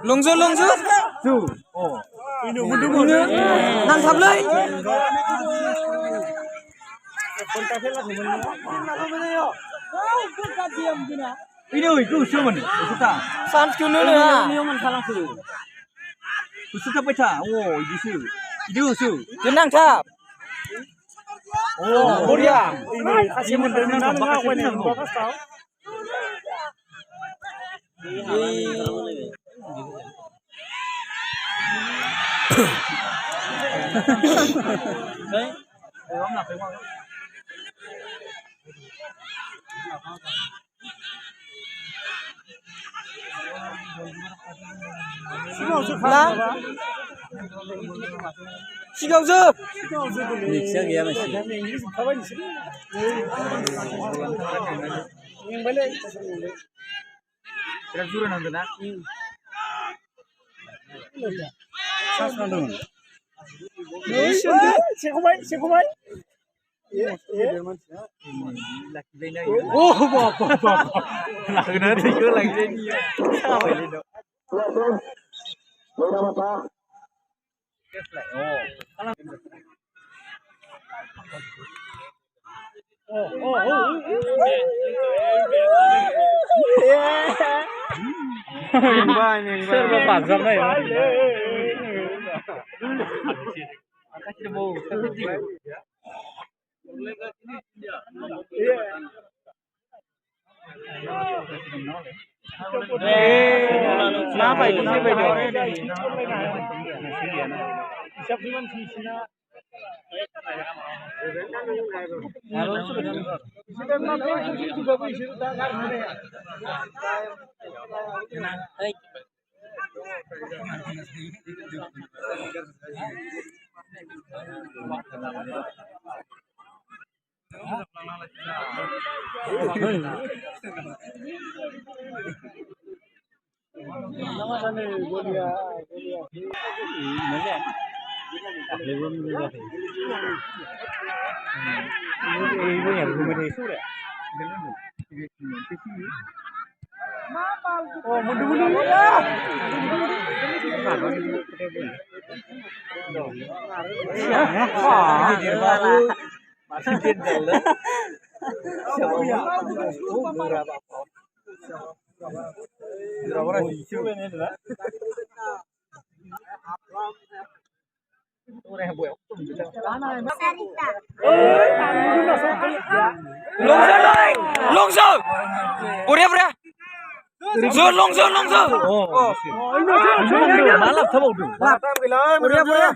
Lungsu lungsu. Tuh. Oh. Ini nangkaplah. Ini itu siapa nih? Suka. Sans kuno na. Suka pecah. Oh, itu sih. Itu sih. Jenang kap. Oh, Korea. Ini kasih mendengar bakas ini. Bakas tahu. Sigauzu. Mixnya gaya masih. Yang balik. Kira suruh nonton nak. Sas nonton. Siapa? Oh, apa. Lagi nanti juga lagi ni. Apa ini dok? Serba pasang nih. Kasih mau, kasih. Kenapa itu sih beda? Oh, mundur ya. Masih jendela. Lungsu. Korea. Lungsu. Oh, ini malam sama udah. Korea.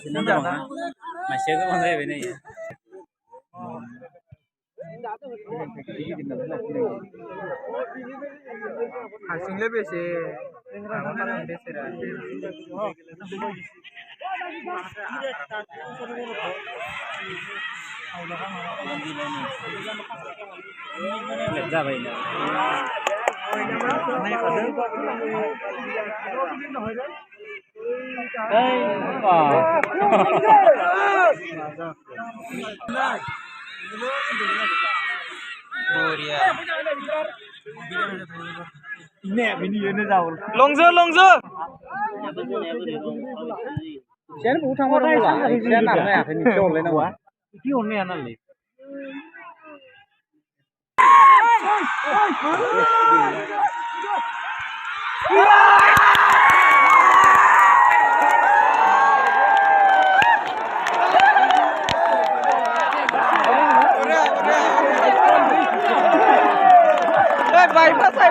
Sini dah. Masih ada mana ya ini ya? Hasilnya besi. Lega baiknya. Ini jauh. Lungsu. Saya bukan orang lah. Saya namanya ini jauh le nama. Ini orang mana le?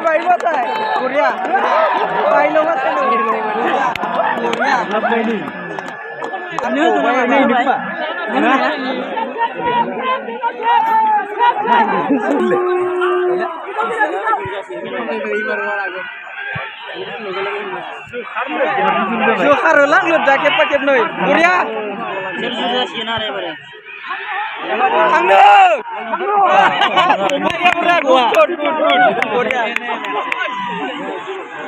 Baik masai. Korea. Baik lo masai. Korea. Apa ini? Ini tuh ini Pak. Suharulang lu jaket pakai noi. Korea. Angdu. Korea berat. Korea.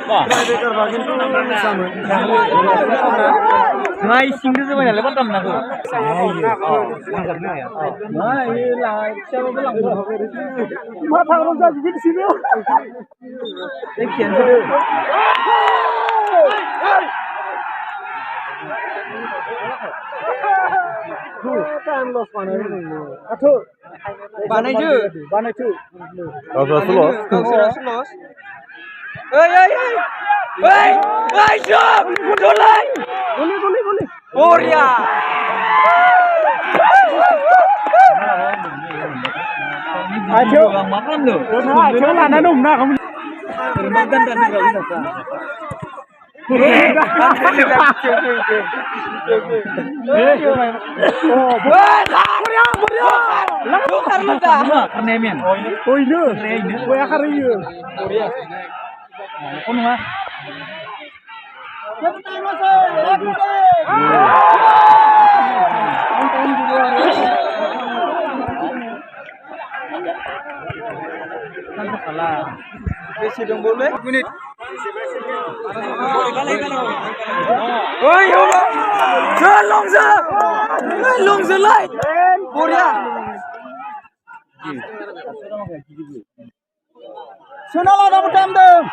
Wah. Ngai singdu tu mana lepas tam nak tu. Nah, ini lah siapa bilang tu? Mata orang jadi di sini. Sekian tu. Banai je. Kau sudah Kau sudah selos. Hei, Syam, Dulai. Boleh. Korea. Ayo, makan lu. Ayo lah, nanum nak kamu. Makan dan tidak bisa. Besi dong boleh. Menit. Oi, long se lai. Korea. Sunala dah betam dong.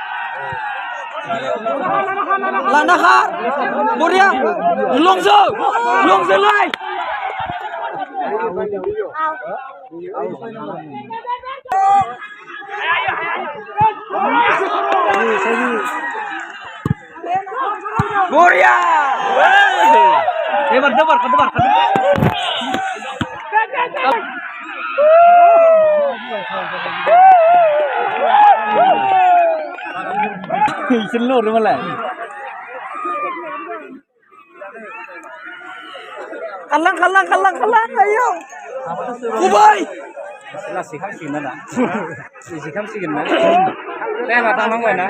Lanahar. Korea. Long se lai. Korea. Debar. Senlor malah. Kalang. Ayo. Kubai. Sila sikam sih mana? Sikam sih gimana? Saya nggak tahu mana.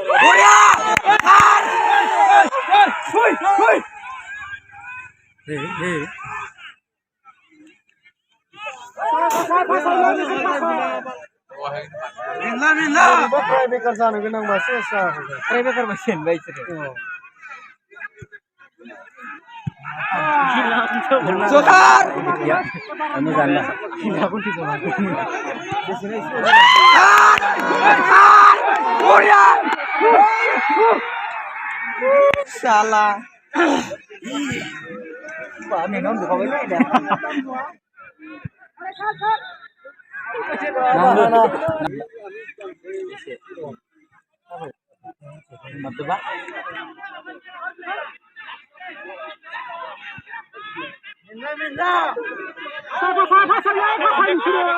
Korea. Hoi. Minna. Try bekar sana kenang masih sah. Try bekar masih baik sih. Sukar. Ya, kamu jangan. Aku di sana. Korea. Salah. Pak minum buka beda. Mantap.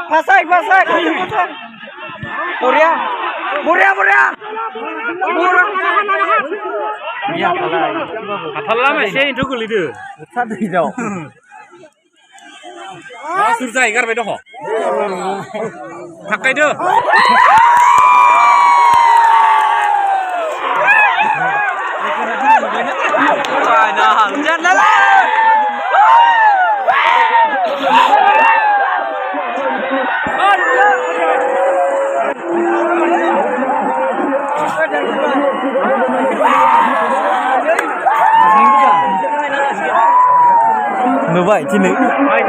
Pasai. Korea. Ya, kalah masih itu kulit itu. Satu hijau. Surza ikan bedo ho. Pakai deh. Jangan lah. Nubai cini. Baik.